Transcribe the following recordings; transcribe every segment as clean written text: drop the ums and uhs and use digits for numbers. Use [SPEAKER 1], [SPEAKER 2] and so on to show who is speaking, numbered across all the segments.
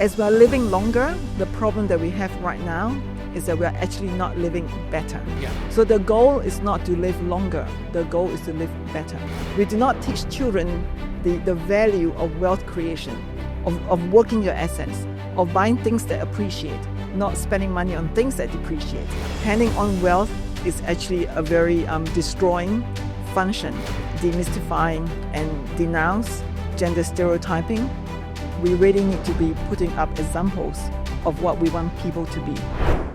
[SPEAKER 1] As we are living longer, the problem that we have right now is that we are actually not living better.
[SPEAKER 2] Yeah.
[SPEAKER 1] So the goal is not to live longer. The goal is to live better. We do not teach children the value of wealth creation, of working your assets, of buying things that appreciate, not spending money on things that depreciate. Handing on wealth is actually a very destroying function, demystifying and denounce gender stereotyping. We really need to be putting up examples of what we want people to be.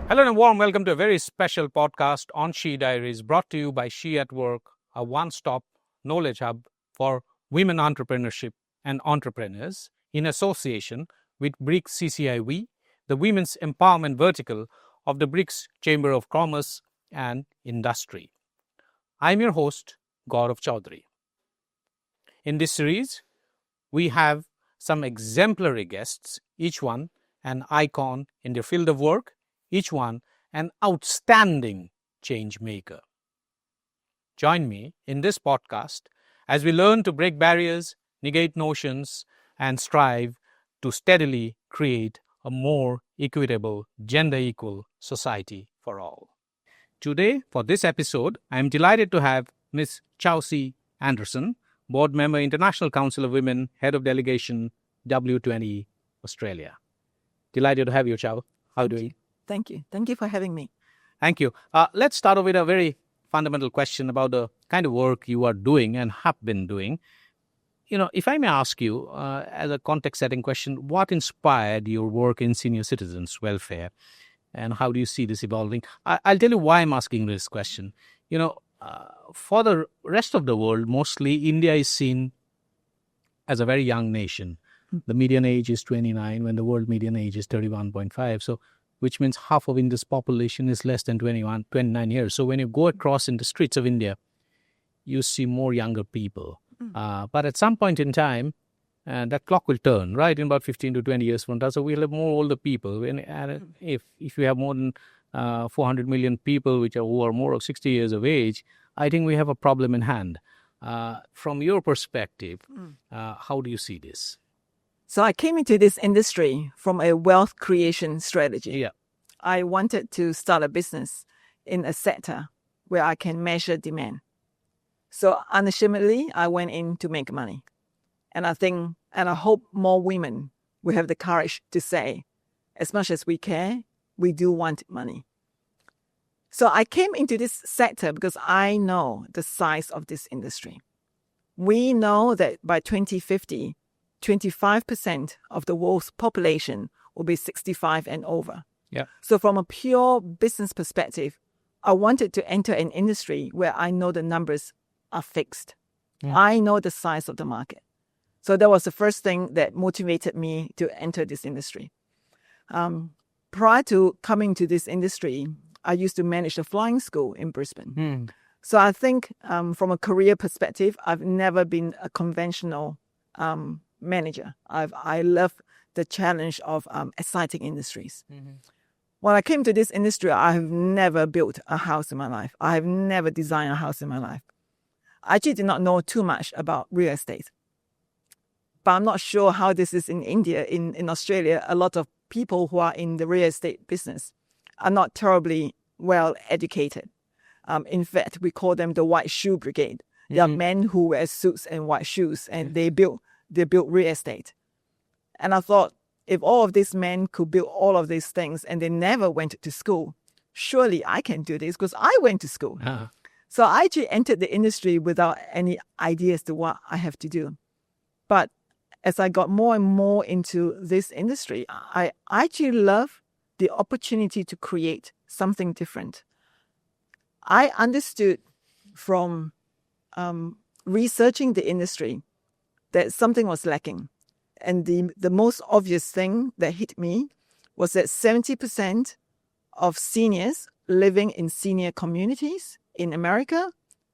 [SPEAKER 2] Hello and a warm welcome to a very special podcast on She Diaries, brought to you by She at Work, a one-stop knowledge hub for women entrepreneurship and entrepreneurs in association with BRICS CCIV, the women's empowerment vertical of the BRICS Chamber of Commerce and Industry. I'm your host, Gaurav Chaudhary. In this series, we have some exemplary guests, each one an icon in their field of work, each one an outstanding change maker. Join me in this podcast as we learn to break barriers, negate notions, and strive to steadily create a more equitable, gender-equal society for all. Today, for this episode, I am delighted to have Ms. Chaucie Anderson, Board Member, International Council of Women, Head of Delegation, W20 Australia. Delighted to have you, Chau. How are you doing?
[SPEAKER 1] Thank you. Thank you for having me.
[SPEAKER 2] Thank you. Let's start off with a very fundamental question about the kind of work you are doing and have been doing. You know, if I may ask you, as a context-setting question, what inspired your work in senior citizens' welfare, and how do you see this evolving? I'll tell you why I'm asking this question. You know, for the rest of the world, mostly India is seen as a very young nation. The median age is 29 when the world median age is 31.5. So, which means half of India's population is less than 29 years. So when you go across in the streets of India, you see more younger people. But at some point in time, that clock will turn, right? In about 15 to 20 years from now. So we'll have more older people. And if you have more than 400 million people who are more of 60 years of age, I think we have a problem in hand. From your perspective, how do you see this?
[SPEAKER 1] So I came into this industry from a wealth creation strategy.
[SPEAKER 2] Yeah.
[SPEAKER 1] I wanted to start a business in a sector where I can measure demand. So unashamedly, I went in to make money. And I hope more women will have the courage to say, as much as we care, we do want money. So I came into this sector because I know the size of this industry. We know that by 2050, 25% of the world's population will be 65 and over.
[SPEAKER 2] Yeah.
[SPEAKER 1] So from a pure business perspective, I wanted to enter an industry where I know the numbers are fixed. Yeah. I know the size of the market. So that was the first thing that motivated me to enter this industry. Prior to coming to this industry, I used to manage a flying school in Brisbane. So I think from a career perspective, I've never been a conventional manager. I love the challenge of exciting industries. When I came to this industry, I have never built a house in my life. I have never designed a house in my life. I actually did not know too much about real estate. But I'm not sure how this is in India. In Australia, a lot of people who are in the real estate business are not terribly well educated. In fact, we call them the white shoe brigade. They are men who wear suits and white shoes, and they build real estate. And I thought, if all of these men could build all of these things and they never went to school, surely I can do this because I went to school. So I actually entered the industry without any idea as to what I have to do. But as I got more and more into this industry, I actually love the opportunity to create something different. I understood from researching the industry that something was lacking. And the most obvious thing that hit me was that 70% of seniors living in senior communities in America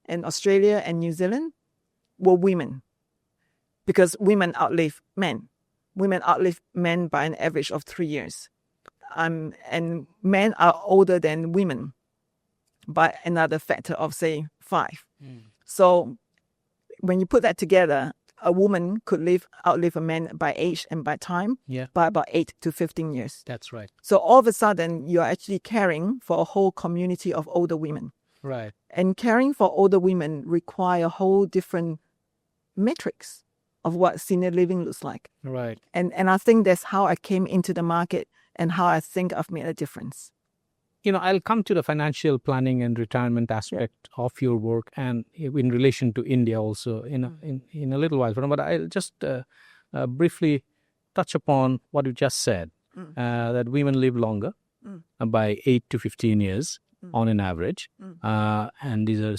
[SPEAKER 1] and Australia and New Zealand were women. Because women outlive men. Women outlive men by an average of 3 years. And men are older than women by another factor of, say, 5. So when you put that together, a woman could outlive a man by age and by time by about 8 to 15 years.
[SPEAKER 2] That's right.
[SPEAKER 1] So all of a sudden, you're actually caring for a whole community of older women.
[SPEAKER 2] Right.
[SPEAKER 1] And caring for older women require a whole different metrics of what senior living looks like.
[SPEAKER 2] Right.
[SPEAKER 1] And I think that's how I came into the market and how I think I've made a difference.
[SPEAKER 2] I'll come to the financial planning and retirement aspect of your work and in relation to India also in a little while. But I'll just briefly touch upon what you just said, that women live longer by 8 to 15 years on an average. And these are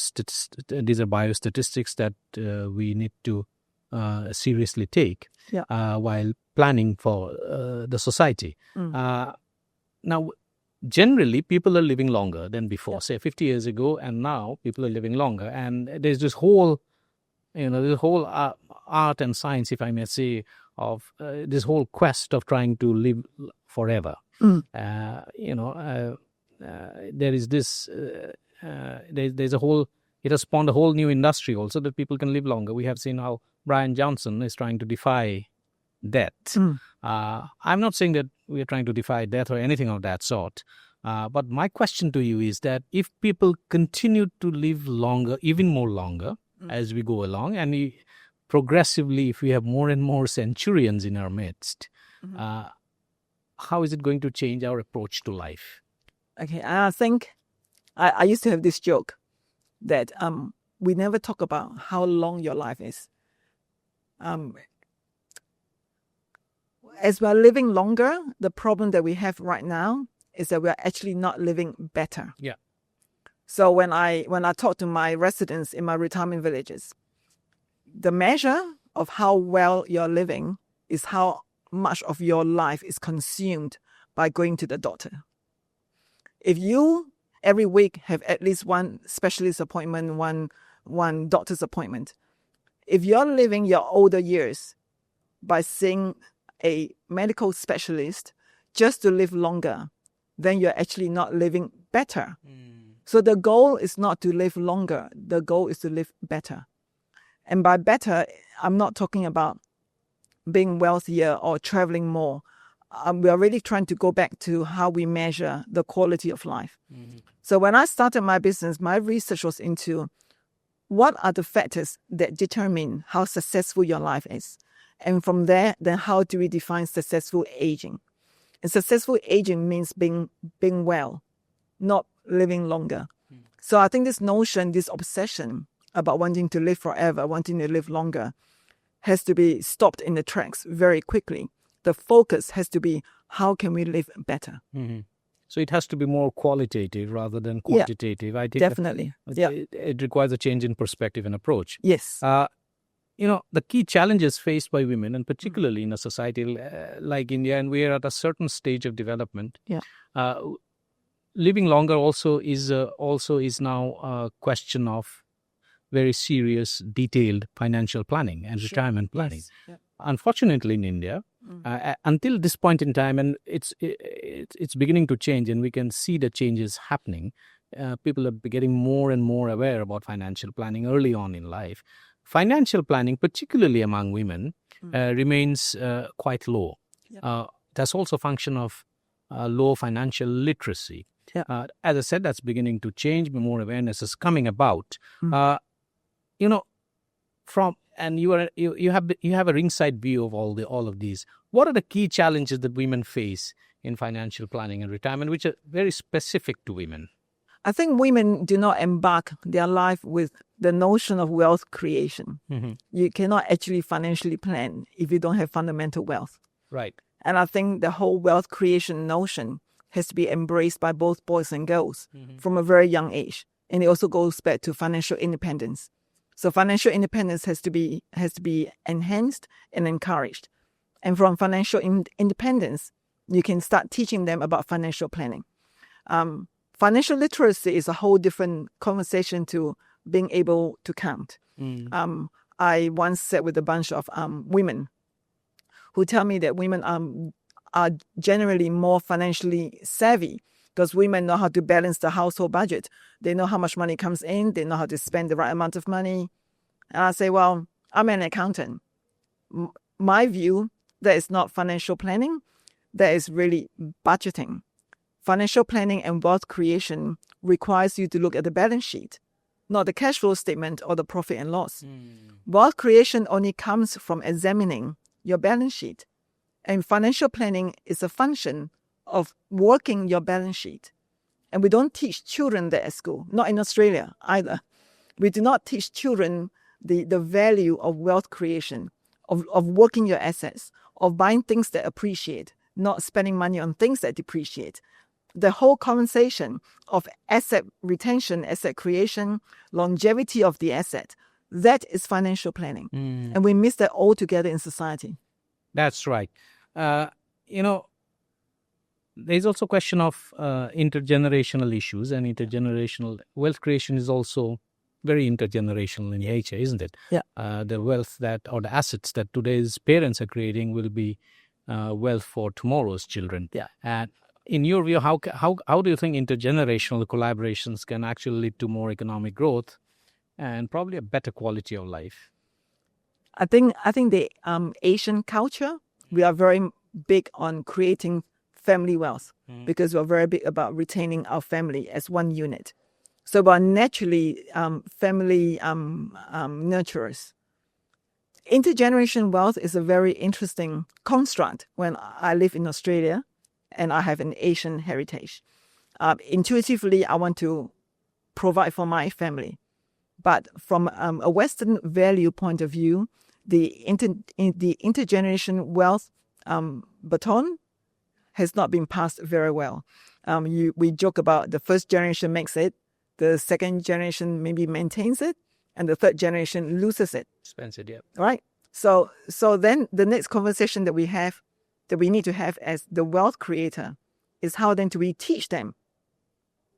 [SPEAKER 2] biostatistics that we need to seriously take while planning for the society. Now, generally, people are living longer than before, say 50 years ago, and now people are living longer. And there's this whole, art and science, if I may say, of this whole quest of trying to live forever. There is this, there's a whole, it has spawned a whole new industry also that people can live longer. We have seen how Brian Johnson is trying to defy death. I'm not saying that we are trying to defy death or anything of that sort. But my question to you is that if people continue to live longer, even more longer as we go along, and progressively, if we have more and more centurions in our midst, how is it going to change our approach to life?
[SPEAKER 1] Okay, I think I used to have this joke that we never talk about how long your life is. As we're living longer, the problem that we have right now is that we're actually not living better.
[SPEAKER 2] Yeah.
[SPEAKER 1] So when I talk to my residents in my retirement villages, the measure of how well you're living is how much of your life is consumed by going to the doctor. If you every week have at least one specialist appointment, one doctor's appointment, if you're living your older years by seeing a medical specialist just to live longer, then you're actually not living better. So the goal is not to live longer. The goal is to live better. And by better, I'm not talking about being wealthier or traveling more. We are really trying to go back to how we measure the quality of life. So when I started my business, my research was into what are the factors that determine how successful your life is. And from there, then how do we define successful aging? And successful aging means being well, not living longer. So I think this notion, this obsession about wanting to live forever, wanting to live longer, has to be stopped in the tracks very quickly. The focus has to be how can we live better?
[SPEAKER 2] So it has to be more qualitative rather than quantitative. I think
[SPEAKER 1] definitely.
[SPEAKER 2] It requires a change in perspective and approach.
[SPEAKER 1] Yes.
[SPEAKER 2] The key challenges faced by women, and particularly in a society like India, and we are at a certain stage of development. Living longer also is now a question of very serious, detailed financial planning and retirement planning.
[SPEAKER 1] Yes.
[SPEAKER 2] Unfortunately, in India, until this point in time, and it's beginning to change, and we can see the changes happening. People are getting more and more aware about financial planning early on in life. Financial planning, particularly among women, remains quite low. That's also a function of low financial literacy. As I said, that's beginning to change. More awareness is coming about. You have a ringside view of all of these. What are the key challenges that women face in financial planning and retirement, which are very specific to women?
[SPEAKER 1] I think women do not embark their life with the notion of wealth creation. You cannot actually financially plan if you don't have fundamental wealth.
[SPEAKER 2] Right.
[SPEAKER 1] And I think the whole wealth creation notion has to be embraced by both boys and girls from a very young age. And it also goes back to financial independence. So financial independence has to be enhanced and encouraged. And from financial independence, you can start teaching them about financial planning. Financial literacy is a whole different conversation to being able to count. I once sat with a bunch of women who tell me that women are generally more financially savvy because women know how to balance the household budget. They know how much money comes in. They know how to spend the right amount of money. And I say, well, I'm an accountant. my view, that is not financial planning. That is really budgeting. Financial planning and wealth creation requires you to look at the balance sheet, not the cash flow statement or the profit and loss. Wealth creation only comes from examining your balance sheet. And financial planning is a function of working your balance sheet. And we don't teach children that at school, not in Australia either. We do not teach children the value of wealth creation, of working your assets, of buying things that appreciate, not spending money on things that depreciate. The whole conversation of asset retention, asset creation, longevity of the asset, that is financial planning. And we miss that altogether in society.
[SPEAKER 2] That's right. There's also a question of intergenerational issues, and intergenerational wealth creation is also very intergenerational in nature, isn't it?
[SPEAKER 1] Yeah.
[SPEAKER 2] The wealth or the assets that today's parents are creating will be wealth for tomorrow's children.
[SPEAKER 1] Yeah.
[SPEAKER 2] And in your view, how do you think intergenerational collaborations can actually lead to more economic growth and probably a better quality of life?
[SPEAKER 1] I think the Asian culture, we are very big on creating family wealth because we're very big about retaining our family as one unit. So we're naturally family nurturers. Intergenerational wealth is a very interesting construct when I live in Australia and I have an Asian heritage. Intuitively, I want to provide for my family. But from a Western value point of view, the intergenerational wealth baton has not been passed very well. We joke about the first generation makes it, the second generation maybe maintains it, and the third generation loses it.
[SPEAKER 2] Spends it, yeah.
[SPEAKER 1] Right? So then the next conversation that we need to have as the wealth creator is how then do we teach them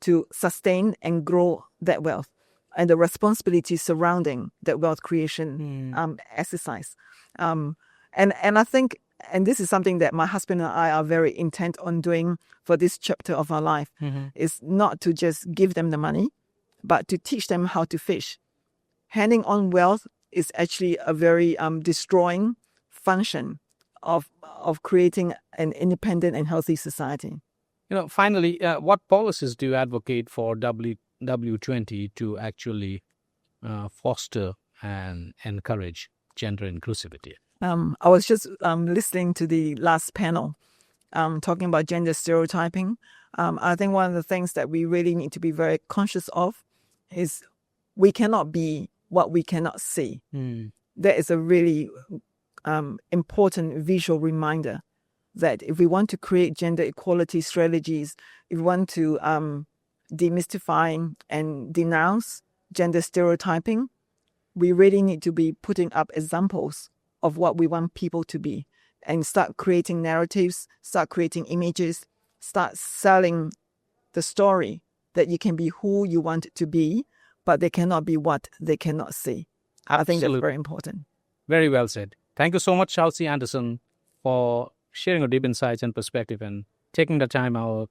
[SPEAKER 1] to sustain and grow that wealth and the responsibilities surrounding that wealth creation exercise. And I think, and this is something that my husband and I are very intent on doing for this chapter of our life, is not to just give them the money, but to teach them how to fish. Handing on wealth is actually a very destroying function of creating an independent and healthy society.
[SPEAKER 2] Finally, what policies do you advocate for W20 to actually foster and encourage gender inclusivity?
[SPEAKER 1] I was just listening to the last panel talking about gender stereotyping. I think one of the things that we really need to be very conscious of is we cannot be what we cannot see. That is a really important visual reminder that if we want to create gender equality strategies, if we want to demystify and denounce gender stereotyping, we really need to be putting up examples of what we want people to be and start creating narratives, start creating images, start selling the story that you can be who you want to be, but they cannot be what they cannot see.
[SPEAKER 2] Absolutely.
[SPEAKER 1] I think that's very important.
[SPEAKER 2] Very well said. Thank you so much, Chelsea Anderson, for sharing your deep insights and perspective and taking the time out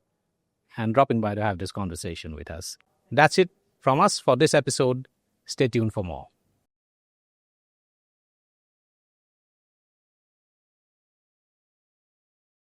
[SPEAKER 2] and dropping by to have this conversation with us. That's it from us for this episode. Stay tuned for more.